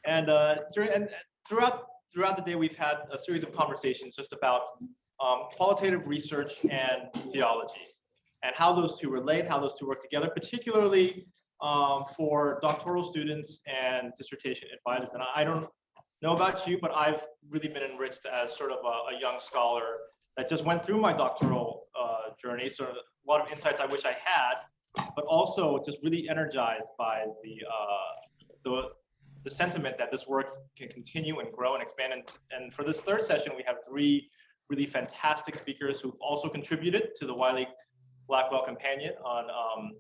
And throughout the day, we've had a series of conversations just about qualitative research and theology, and how those two relate, how those two work together, particularly for doctoral students and dissertation advisors. And I don't know about you, but I've really been enriched as sort of a young scholar that just went through my doctoral journey. So a lot of insights I wish I had, but also just really energized by the sentiment that this work can continue and grow and expand. And for this third session, we have three really fantastic speakers who've also contributed to the Wiley-Blackwell Companion on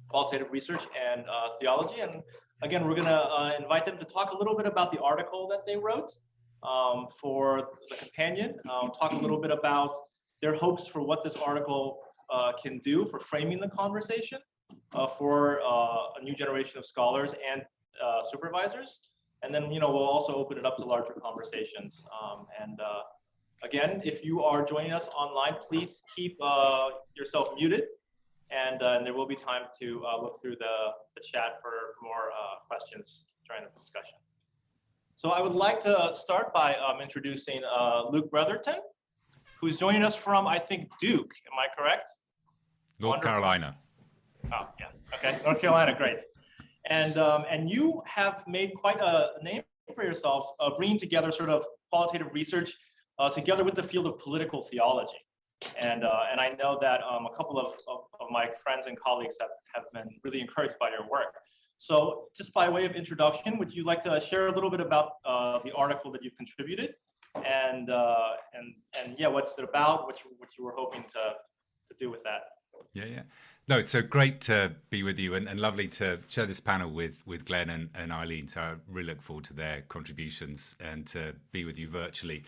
qualitative research and theology. And again, we're gonna invite them to talk a little bit about the article that they wrote for the companion, talk a little bit about their hopes for what this article can do for framing the conversation for a new generation of scholars and supervisors. And then, we'll also open it up to larger conversations. Again, if you are joining us online, please keep yourself muted. And there will be time to look through the chat for more questions during the discussion. So I would like to start by introducing Luke Bretherton, who's joining us from, I think, Duke. Am I correct? North Carolina. Oh, yeah. Okay, North Carolina, great. And you have made quite a name for yourself, bringing together sort of qualitative research together with the field of political theology. And I know that a couple of my friends and colleagues have been really encouraged by your work. So just by way of introduction, would you like to share a little bit about the article that you've contributed and yeah, what's it about, what you were hoping to do with that? Yeah. No, so great to be with you and lovely to share this panel with Glenn and Eileen. So I really look forward to their contributions and to be with you virtually.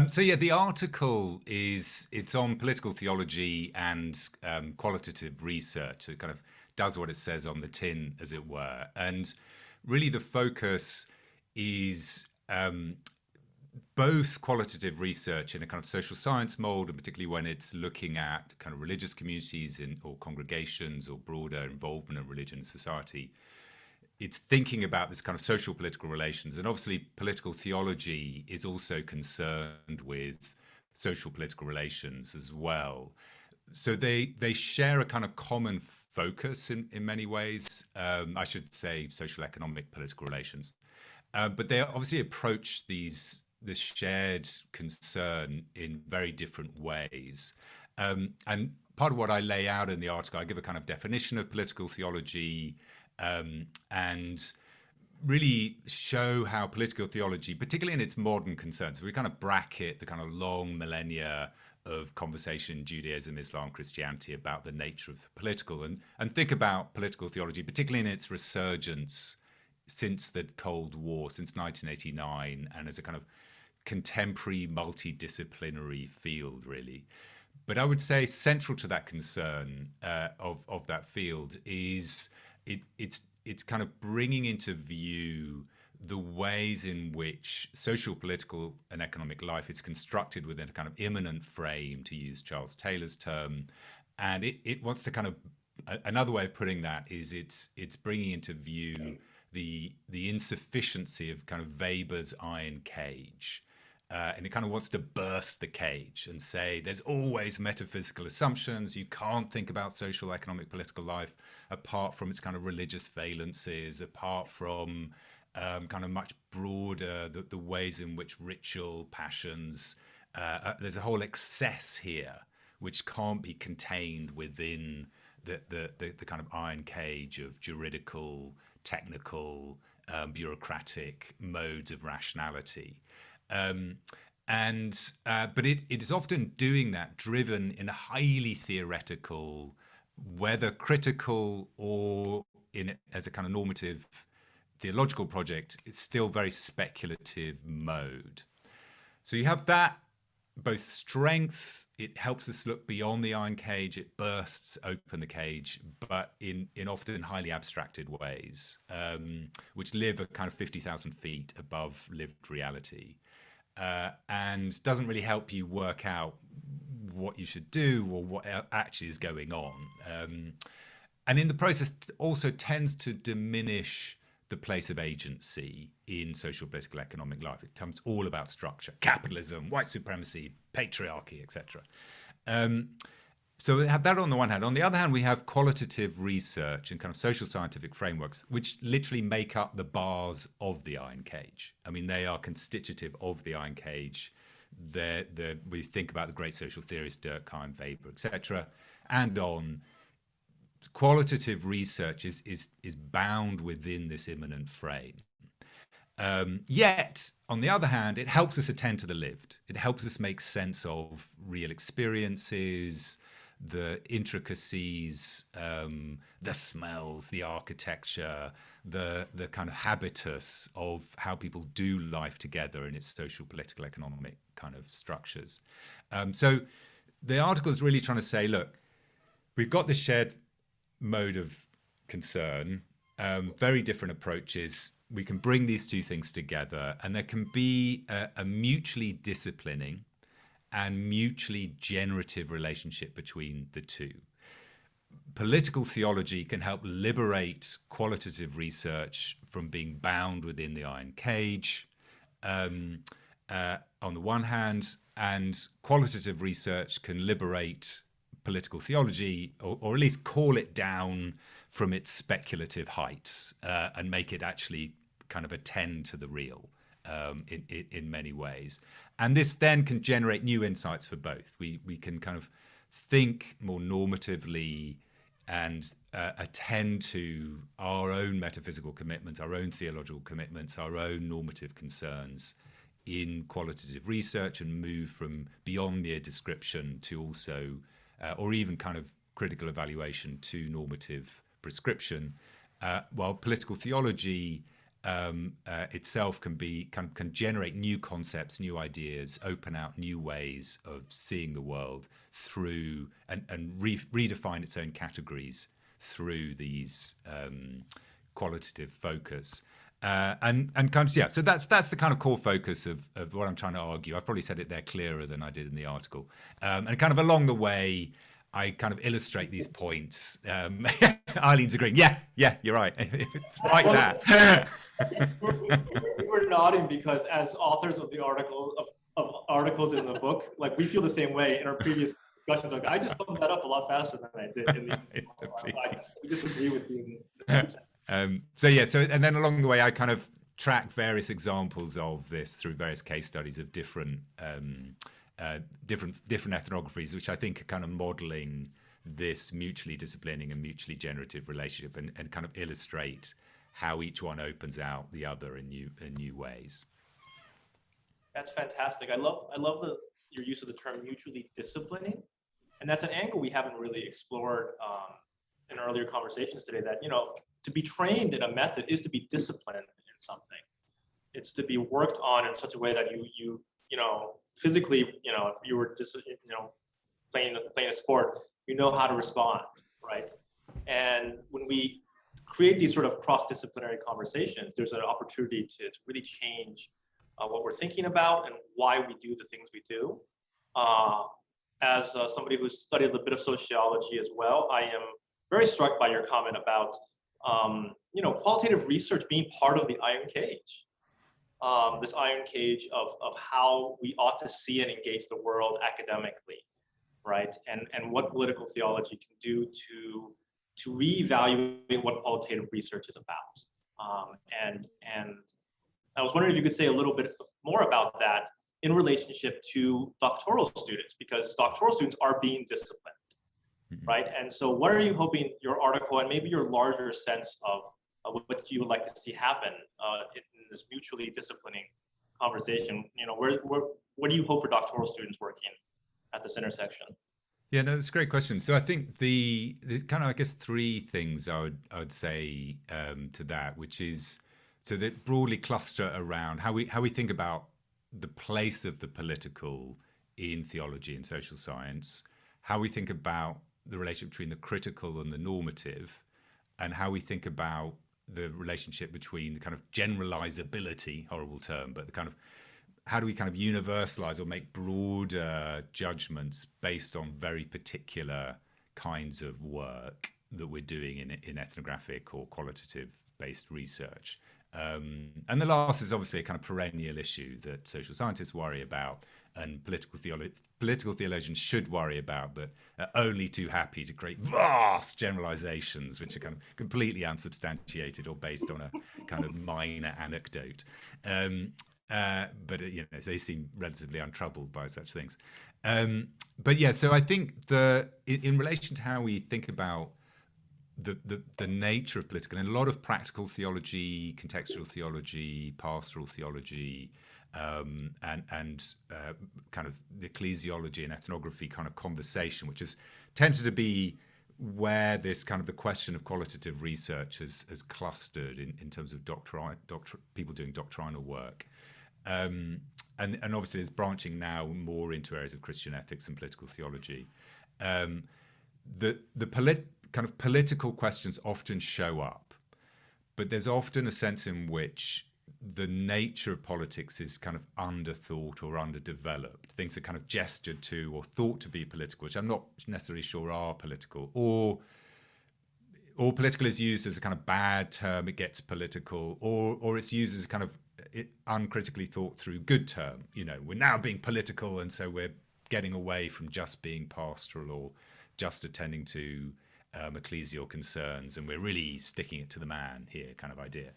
So yeah, the article it's on political theology and qualitative research. So it kind of does what it says on the tin, as it were. And really the focus is both qualitative research in a kind of social science mold, and particularly when it's looking at kind of religious communities or congregations or broader involvement of religion and society. It's thinking about this kind of social political relations. And obviously political theology is also concerned with social political relations as well. So they share a kind of common focus in many ways. I should say social economic political relations. But they obviously approach this shared concern in very different ways. And part of what I lay out in the article, I give a kind of definition of political theology and really show how political theology, particularly in its modern concerns, we kind of bracket the kind of long millennia of conversation in Judaism, Islam, Christianity about the nature of political, and think about political theology, particularly in its resurgence since the Cold War, since 1989, and as a kind of contemporary multidisciplinary field, really. But I would say central to that concern of that field is it's kind of bringing into view the ways in which social, political, and economic life is constructed within a kind of immanent frame, to use Charles Taylor's term, and it wants to kind of another way of putting that is it's bringing into view the insufficiency of kind of Weber's iron cage. And it kind of wants to burst the cage and say there's always metaphysical assumptions. You can't think about social, economic, political life apart from its kind of religious valences, apart from kind of much broader, the ways in which ritual, passions, there's a whole excess here which can't be contained within the kind of iron cage of juridical, technical, bureaucratic modes of rationality. But it is often doing that driven in a highly theoretical, whether critical or as a kind of normative theological project, it's still very speculative mode. So you have that both strength, it helps us look beyond the iron cage, it bursts open the cage, but in often highly abstracted ways, which live at kind of 50,000 feet above lived reality. And doesn't really help you work out what you should do or what actually is going on. And in the process also tends to diminish the place of agency in social, political, economic life. It becomes all about structure, capitalism, white supremacy, patriarchy, etc. So we have that on the one hand. On the other hand, we have qualitative research and kind of social scientific frameworks, which literally make up the bars of the iron cage. I mean, they are constitutive of the iron cage. We think about the great social theorists, Durkheim, Weber, etc. And on qualitative research is bound within this immanent frame. Yet, on the other hand, it helps us attend to the lived. It helps us make sense of real experiences, the intricacies, the smells, the architecture, the kind of habitus of how people do life together in its social, political, economic kind of structures. So the article is really trying to say, look, we've got this shared mode of concern, very different approaches. We can bring these two things together, and there can be a mutually disciplining and mutually generative relationship between the two. Political theology can help liberate qualitative research from being bound within the iron cage, on the one hand, and qualitative research can liberate political theology, or at least call it down from its speculative heights, and make it actually kind of attend to the real in many ways. And this then can generate new insights for both. We can kind of think more normatively and attend to our own metaphysical commitments, our own theological commitments, our own normative concerns in qualitative research, and move from beyond mere description to also, or even kind of critical evaluation, to normative prescription, while political theology itself can generate new concepts, new ideas, open out new ways of seeing the world through, and redefine its own categories through these qualitative focus. And kind of, yeah, so that's the kind of core focus of what I'm trying to argue. I probably said it there clearer than I did in the article. And kind of along the way, I kind of illustrate these points. Eileen's agreeing. Yeah, you're right. It's right there. We were nodding because as authors of the article of articles in the book, like, we feel the same way in our previous discussions. Like, I just summed that up a lot faster than I did in the so I disagree with you. So and then along the way, I kind of track various examples of this through various case studies of different ethnographies, which I think are kind of modeling this mutually disciplining and mutually generative relationship, and kind of illustrate how each one opens out the other in new ways. That's fantastic. I love your use of the term mutually disciplining, and that's an angle we haven't really explored in earlier conversations today. That, to be trained in a method is to be disciplined in something. It's to be worked on in such a way that you physically, if you were just, playing a sport, how to respond, right? And when we create these sort of cross-disciplinary conversations, there's an opportunity to really change what we're thinking about and why we do the things we do. As somebody who's studied a bit of sociology as well, I am very struck by your comment about, qualitative research being part of the iron cage. This iron cage of how we ought to see and engage the world academically, right? And what political theology can do to reevaluate what qualitative research is about. And I was wondering if you could say a little bit more about that in relationship to doctoral students, because doctoral students are being disciplined, right? And so what are you hoping your article and maybe your larger sense of what you would like to see happen in this mutually disciplining conversation? What do you hope for doctoral students working at this intersection? Yeah, no, that's a great question. So I think the kind of, I guess, three things I would say to that, which is, so that broadly cluster around how we think about the place of the political in theology and social science, how we think about the relationship between the critical and the normative, and how we think about the relationship between the kind of generalizability, horrible term, but the kind of, how do we kind of universalize or make broader judgments based on very particular kinds of work that we're doing in ethnographic or qualitative based research. And the last is obviously a kind of perennial issue that social scientists worry about and political theologians should worry about, but are only too happy to create vast generalizations which are kind of completely unsubstantiated or based on a kind of minor anecdote. But they seem relatively untroubled by such things. But yeah, so I think in relation to how we think about the nature of political, and a lot of practical theology, contextual theology, pastoral theology, and kind of the ecclesiology and ethnography kind of conversation, which has tended to be where this kind of the question of qualitative research has clustered in terms of people doing doctrinal work. And obviously it's branching now more into areas of Christian ethics and political theology. Kind of political questions often show up, but there's often a sense in which the nature of politics is kind of underthought or underdeveloped. Things are kind of gestured to or thought to be political, which I'm not necessarily sure are political, or political is used as a kind of bad term, it gets political, or it's used as a kind of uncritically thought through good term. We're now being political, and so we're getting away from just being pastoral or just attending to ecclesial concerns, and we're really sticking it to the man here kind of idea.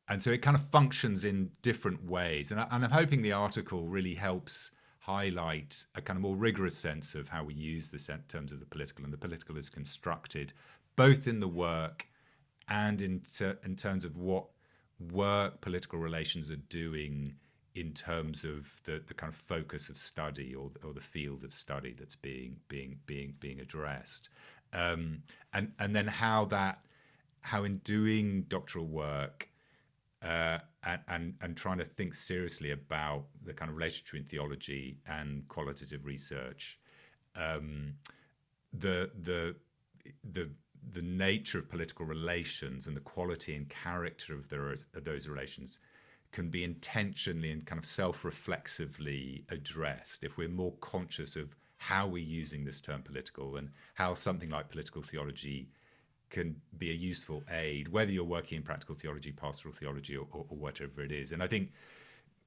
And so it kind of functions in different ways. And I'm hoping the article really helps highlight a kind of more rigorous sense of how we use this in terms of the political, and the political is constructed both in the work and in terms of what work political relations are doing in terms of the kind of focus of study or the field of study that's being addressed, and then how in doing doctoral work and trying to think seriously about the kind of relationship between theology and qualitative research, the nature of political relations and the quality and character of those relations can be intentionally and kind of self-reflexively addressed if we're more conscious of how we're using this term political, and how something like political theology can be a useful aid, whether you're working in practical theology, pastoral theology, or whatever it is. And I think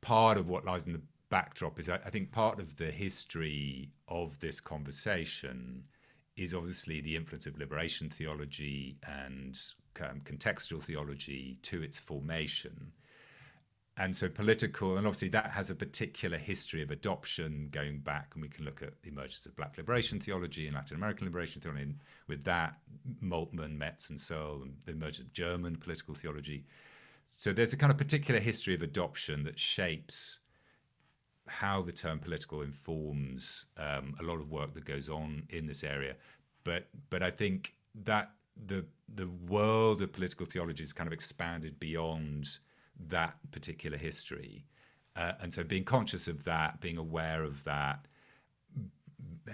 part of what lies in the backdrop is, I think part of the history of this conversation is obviously the influence of liberation theology and contextual theology to its formation. And so political, and obviously that has a particular history of adoption going back, and we can look at the emergence of Black liberation theology and Latin American liberation theology, and with that, Moltmann, Metz, and Searle, and the emergence of German political theology. So there's a kind of particular history of adoption that shapes how the term political informs a lot of work that goes on in this area. But I think that the world of political theology is kind of expanded beyond that particular history, and so being conscious of that, being aware of that,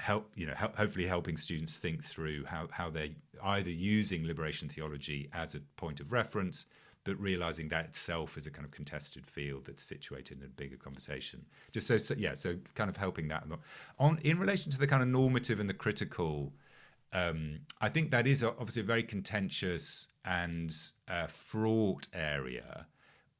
hopefully helping students think through how they're either using liberation theology as a point of reference, but realizing that itself is a kind of contested field that's situated in a bigger conversation. So kind of helping that in relation to the kind of normative and the critical. I think that is obviously a very contentious and fraught area,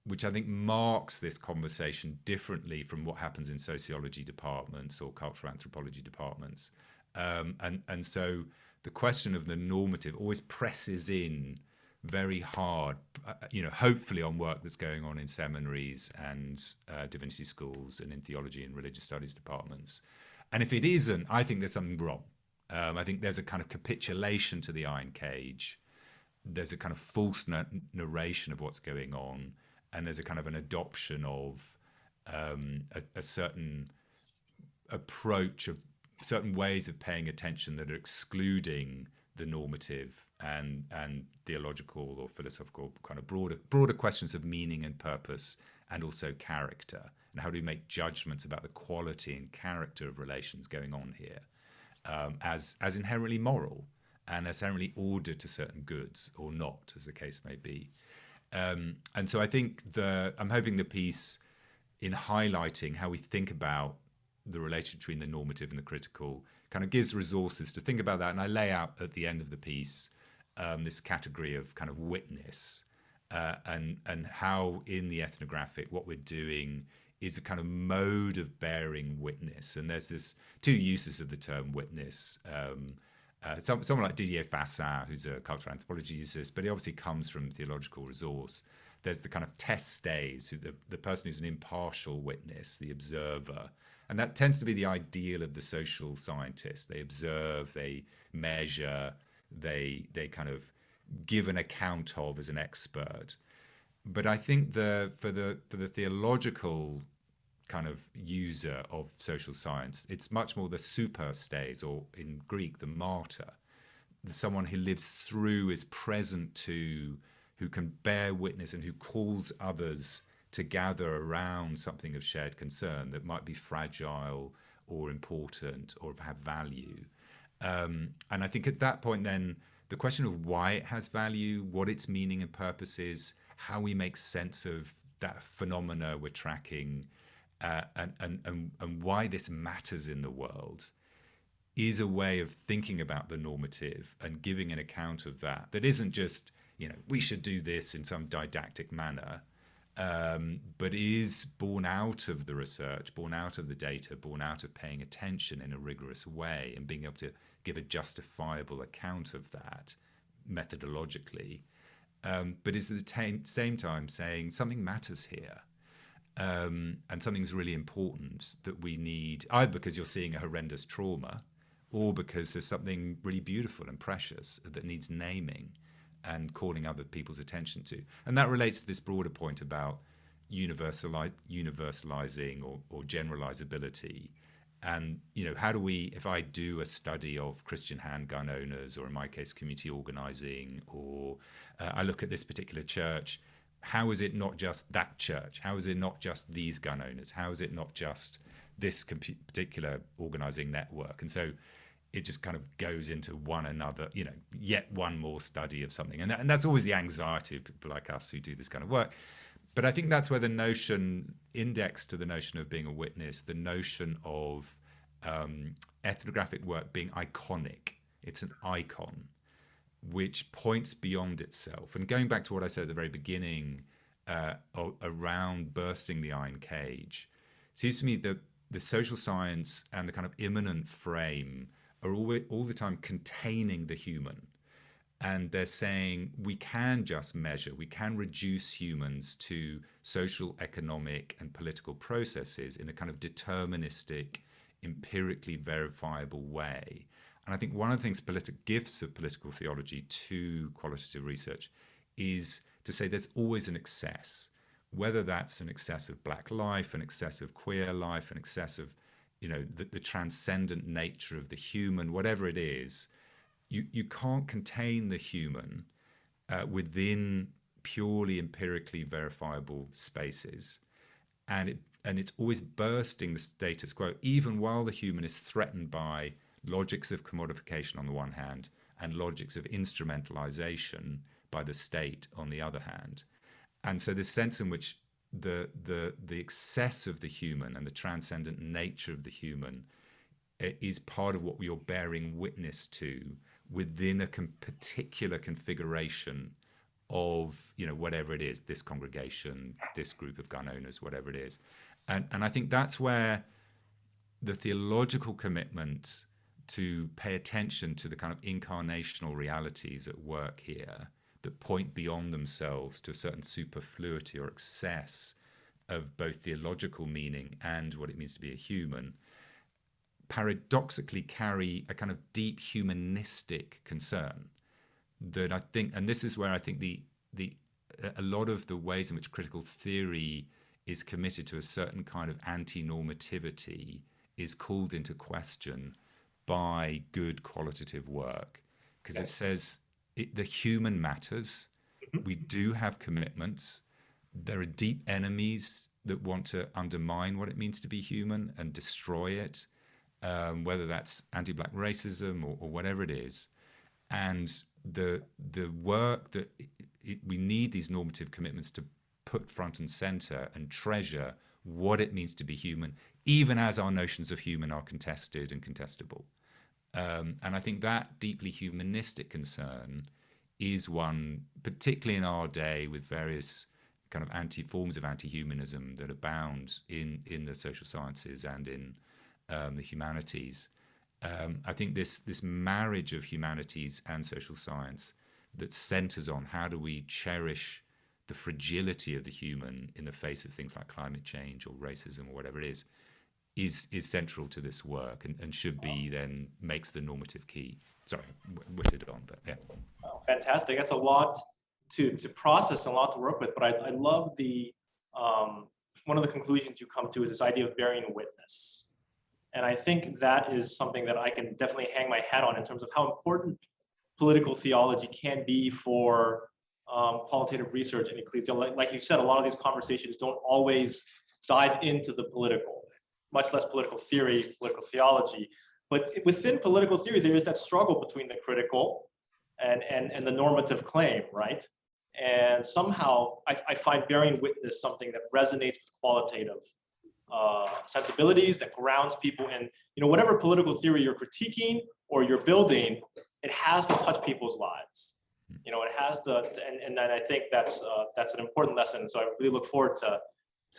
which I think marks this conversation differently from what happens in sociology departments or cultural anthropology departments. And so the question of the normative always presses in very hard, hopefully on work that's going on in seminaries and divinity schools and in theology and religious studies departments. And if it isn't, I think there's something wrong. I think there's a kind of capitulation to the iron cage. There's a kind of false narration of what's going on. And there's a kind of an adoption of a certain approach of certain ways of paying attention that are excluding the normative and theological or philosophical kind of broader questions of meaning and purpose, and also character, and how do we make judgments about the quality and character of relations going on here, as inherently moral and as inherently ordered to certain goods or not, as the case may be. And so I think I'm hoping the piece, in highlighting how we think about the relation between the normative and the critical, kind of gives resources to think about that. And I lay out at the end of the piece this category of kind of witness, and how in the ethnographic what we're doing is a kind of mode of bearing witness. And there's this two uses of the term witness. Someone like Didier Fassin, who's a cultural anthropology, uses this, but it obviously comes from theological resource. There's the kind of testes, the person who's an impartial witness, the observer. And that tends to be the ideal of the social scientist. They observe, they measure, they kind of give an account of as an expert. But I think for the theological kind of user of social science, it's much more the superstes, or in Greek, the martyr, someone who lives through, is present to, who can bear witness and who calls others to gather around something of shared concern that might be fragile or important or have value. And I think at that point, then the question of why it has value, what its meaning and purpose is, how we make sense of that phenomena we're tracking, and why this matters in the world, is a way of thinking about the normative and giving an account of that. That isn't just, we should do this in some didactic manner, but is born out of the research, born out of the data, born out of paying attention in a rigorous way and being able to give a justifiable account of that methodologically, but is at the same time saying something matters here. And something's really important that we need, either because you're seeing a horrendous trauma or because there's something really beautiful and precious that needs naming and calling other people's attention to. And that relates to this broader point about universalizing or generalizability. And, how do we, if I do a study of Christian handgun owners, or in my case, community organizing, or I look at this particular church, how is it not just that church? How is it not just these gun owners? How is it not just this particular organizing network? And so it just kind of goes into one another, yet one more study of something. And that's always the anxiety of people like us who do this kind of work. But I think that's where the notion, indexed to the notion of being a witness, the notion of ethnographic work being iconic, it's an icon, which points beyond itself. And going back to what I said at the very beginning around bursting the iron cage, it seems to me that the social science and the kind of immanent frame are all the time containing the human. And they're saying we can just measure, we can reduce humans to social, economic, and political processes in a kind of deterministic, empirically verifiable way. And I think one of the things, gifts of political theology to qualitative research, is to say there's always an excess, whether that's an excess of Black life, an excess of queer life, an excess of, the transcendent nature of the human, whatever it is. You can't contain the human within purely empirically verifiable spaces, and it's always bursting the status quo, even while the human is threatened by logics of commodification on the one hand and logics of instrumentalization by the state on the other hand. And so this sense in which the excess of the human and the transcendent nature of the human is part of what you're bearing witness to within a particular configuration of, whatever it is, this congregation, this group of gun owners, whatever it is. And I think that's where the theological commitment to pay attention to the kind of incarnational realities at work here that point beyond themselves to a certain superfluity or excess of both theological meaning and what it means to be a human, paradoxically carry a kind of deep humanistic concern that I think, and this is where I think a lot of the ways in which critical theory is committed to a certain kind of anti-normativity is called into question by good qualitative work, because it says the human matters. We do have commitments. There are deep enemies that want to undermine what it means to be human and destroy it, whether that's anti-Black racism or whatever it is. And the work that we need these normative commitments to put front and center and treasure what it means to be human, even as our notions of human are contested and contestable. And I think that deeply humanistic concern is one, particularly in our day, with various kind of forms of anti-humanism that abound in the social sciences and in the humanities. I think this marriage of humanities and social science that centers on how do we cherish the fragility of the human in the face of things like climate change or racism or whatever it is central to this work, and should be then makes the normative key. Sorry, whittled on, but yeah. Oh, fantastic. That's a lot to process and a lot to work with, but I love the one of the conclusions you come to is this idea of bearing witness. And I think that is something that I can definitely hang my hat on in terms of how important political theology can be for qualitative research in ecclesiology. Like you said, a lot of these conversations don't always dive into the political, much less political theory, political theology. But within political theory, there is that struggle between the critical and the normative claim, right? And somehow I find bearing witness something that resonates with qualitative sensibilities, that grounds people in, whatever political theory you're critiquing or you're building, it has to touch people's lives. It has to, and I think that's an important lesson. So I really look forward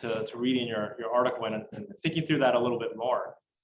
to reading your article and thinking through that a little bit more.